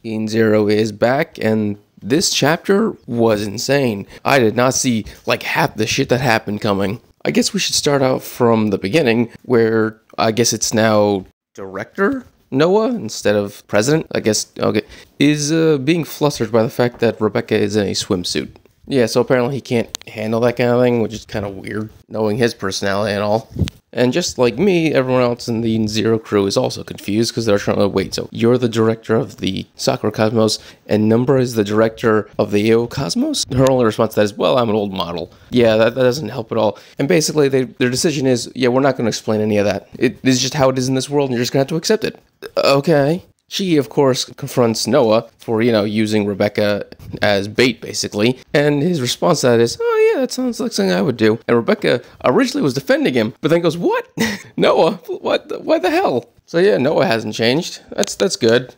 Eden Zero is back, and this chapter was insane. I did not see, like, half the shit that happened coming. I guess we should start out from the beginning, where I guess it's now Director Noah instead of President, I guess, okay, is being flustered by the fact that Rebecca is in a swimsuit. Yeah, so apparently he can't handle that kind of thing, which is kind of weird, knowing his personality and all. And just like me, everyone else in the Eden Zero crew is also confused because they're trying to wait. So you're the director of the Sakura Cosmos, and Numbra is the director of the AO Cosmos? Her only response to that is, well, I'm an old model. Yeah, that doesn't help at all. And basically, their decision is, yeah, we're not going to explain any of that. It is just how it is in this world, and you're just going to have to accept it. Okay. She, of course, confronts Noah for, using Rebecca as bait, basically. And his response to that is, oh, yeah, that sounds like something I would do. And Rebecca originally was defending him, but then goes, what? Noah? What the hell? So, yeah, Noah hasn't changed. That's good.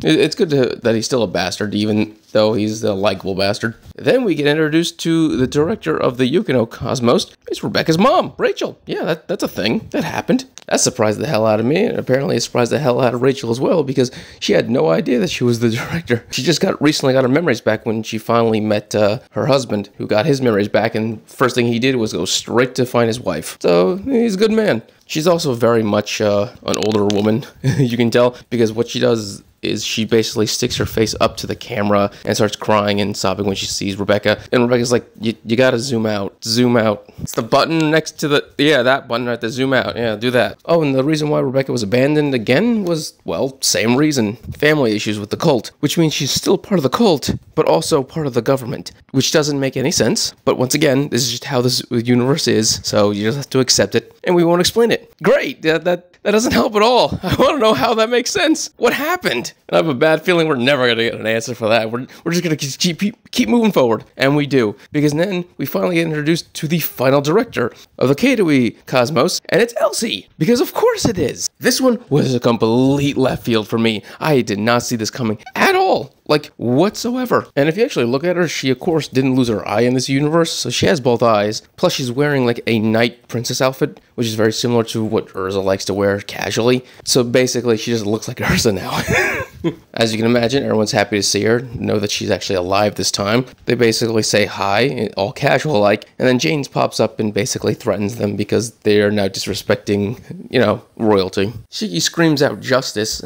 It's good that he's still a bastard, even though he's a likable bastard. Then we get introduced to the director of the Yukino Cosmos. It's Rebecca's mom, Rachel. Yeah, that's a thing. That happened. That surprised the hell out of me, and apparently it surprised the hell out of Rachel as well, because she had no idea that she was the director. She just recently got her memories back when she finally met her husband, who got his memories back, and first thing he did was go straight to find his wife. So, he's a good man. She's also very much an older woman, you can tell, because what she does is she basically sticks her face up to the camera and starts crying and sobbing when she sees Rebecca. And Rebecca's like, you gotta zoom out. Zoom out. It's the button next to that button right there. Zoom out. Yeah, do that. Oh, and the reason why Rebecca was abandoned again was, well, same reason. Family issues with the cult, which means she's still part of the cult, but also part of the government, which doesn't make any sense. But once again, this is just how this universe is, so you just have to accept it, and we won't explain it. Great. That doesn't help at all. I want to know how that makes sense. What happened? And I have a bad feeling we're never going to get an answer for that. We're just going to keep moving forward. And we do. Because then we finally get introduced to the final director of the Katoi Cosmos, and it's Elsie. Because of course it is. This one was a complete left field for me. I did not see this coming at all. Like, whatsoever. And if you actually look at her, she, of course, didn't lose her eye in this universe, so she has both eyes. Plus, she's wearing, like, a knight princess outfit, which is very similar to what Urza likes to wear casually. So, basically, she just looks like Urza now. As you can imagine, everyone's happy to see her, know that she's actually alive this time. They basically say hi, all casual-like, and then James pops up and basically threatens them because they are now disrespecting, royalty. She screams out justice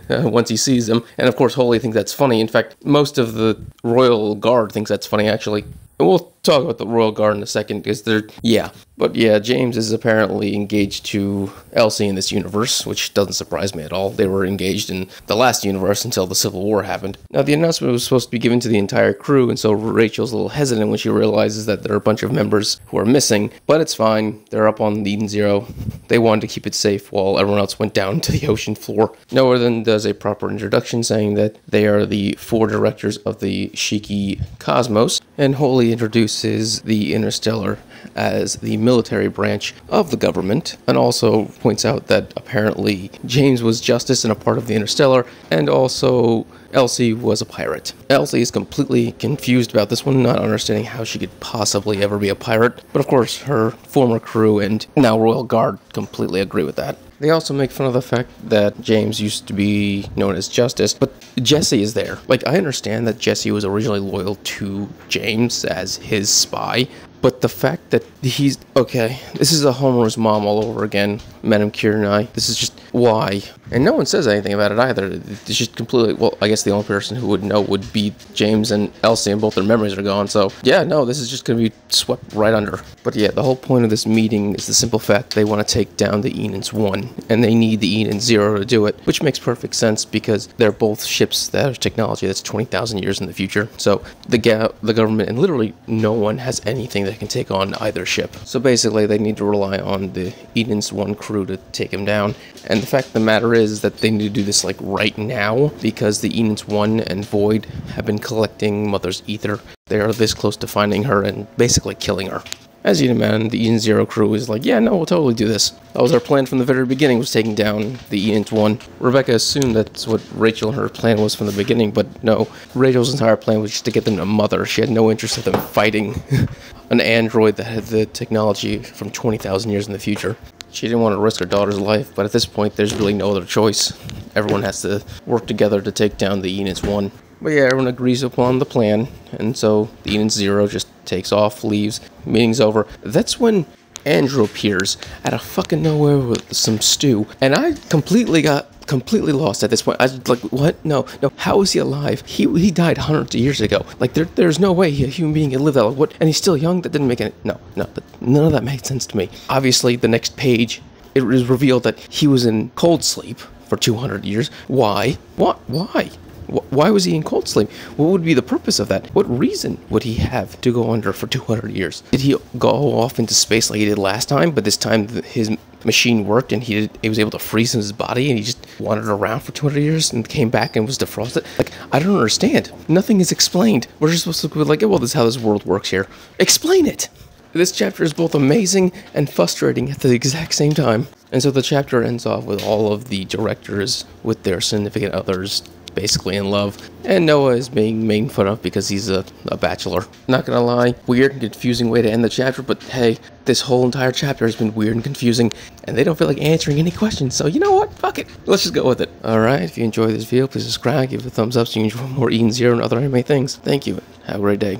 once he sees them, and of course, Holy thinks that's funny. In fact, most of the Royal Guard thinks that's funny, actually. And we'll talk about the Royal Guard in a second, because But yeah, James is apparently engaged to Elsie in this universe, which doesn't surprise me at all. They were engaged in the last universe until the Civil War happened. Now, the announcement was supposed to be given to the entire crew, and so Rachel's a little hesitant when she realizes that there are a bunch of members who are missing, but it's fine. They're up on Eden Zero. They wanted to keep it safe while everyone else went down to the ocean floor. Noah then does a proper introduction saying that they are the 4 directors of the Shiki Cosmos, and Holy introduces the Interstellar as the military branch of the government, and also points out that apparently James was Justice and a part of the Interstellar, and also Elsie was a pirate. Elsie is completely confused about this one, not understanding how she could possibly ever be a pirate, but of course her former crew and now Royal Guard completely agree with that. They also make fun of the fact that James used to be known as Justice, but Jesse is there. Like, I understand that Jesse was originally loyal to James as his spy, but the fact that he's... Okay, this is a Homer's mom all over again, Madame Kirinai. This is just... Why? And no one says anything about it either. It's just completely... Well, I guess the only person who would know would be James and Elsie, and both their memories are gone, so... Yeah, no, this is just gonna be swept right under. But yeah, the whole point of this meeting is the simple fact they want to take down the Enans 1, and they need the Eden 0 to do it, which makes perfect sense because they're both ships that have technology that's 20,000 years in the future. So the government and literally no one has anything that can take on either ship. So basically they need to rely on the Eden's 1 crew to take him down. And the fact of the matter is that they need to do this like right now because the Eden's 1 and Void have been collecting Mother's ether. They are this close to finding her and basically killing her. As you can imagine, the Eden 0 crew is like, yeah, no, we'll totally do this. That was our plan from the very beginning, was taking down the Eden 1. Rebecca assumed that's what Rachel and her plan was from the beginning, but no. Rachel's entire plan was just to get them to Mother. She had no interest in them fighting an android that had the technology from 20,000 years in the future. She didn't want to risk her daughter's life, but at this point, there's really no other choice. Everyone has to work together to take down the Enix 1. But yeah, everyone agrees upon the plan, and so the Enix 0 just takes off, leaves, meeting's over. That's when Andrew appears out of fucking nowhere with some stew, and I got completely lost at this point. I was like, what? No, how is he alive? He died hundreds of years ago. Like, there's no way a human being can live that long. What? And he's still young? That didn't make any... No, none of that made sense to me. Obviously, the next page, it was revealed that he was in cold sleep for 200 years. Why? What? Why? Why was he in cold sleep? What would be the purpose of that? What reason would he have to go under for 200 years? Did he go off into space like he did last time, but this time his machine worked and he was able to freeze his body and he just wandered around for 200 years and came back and was defrosted? Like, I don't understand. Nothing is explained. We're just supposed to be like, oh, well, this is how this world works here. Explain it! This chapter is both amazing and frustrating at the exact same time. And so the chapter ends off with all of the directors with their significant others basically in love, and Noah is being made fun of because he's a bachelor. Not gonna lie, weird and confusing way to end the chapter, but hey, this whole entire chapter has been weird and confusing, and they don't feel like answering any questions, so you know what? Fuck it. Let's just go with it. Alright, if you enjoyed this video, please subscribe, give it a thumbs up so you enjoy more Eden Zero and other anime things. Thank you. Have a great day.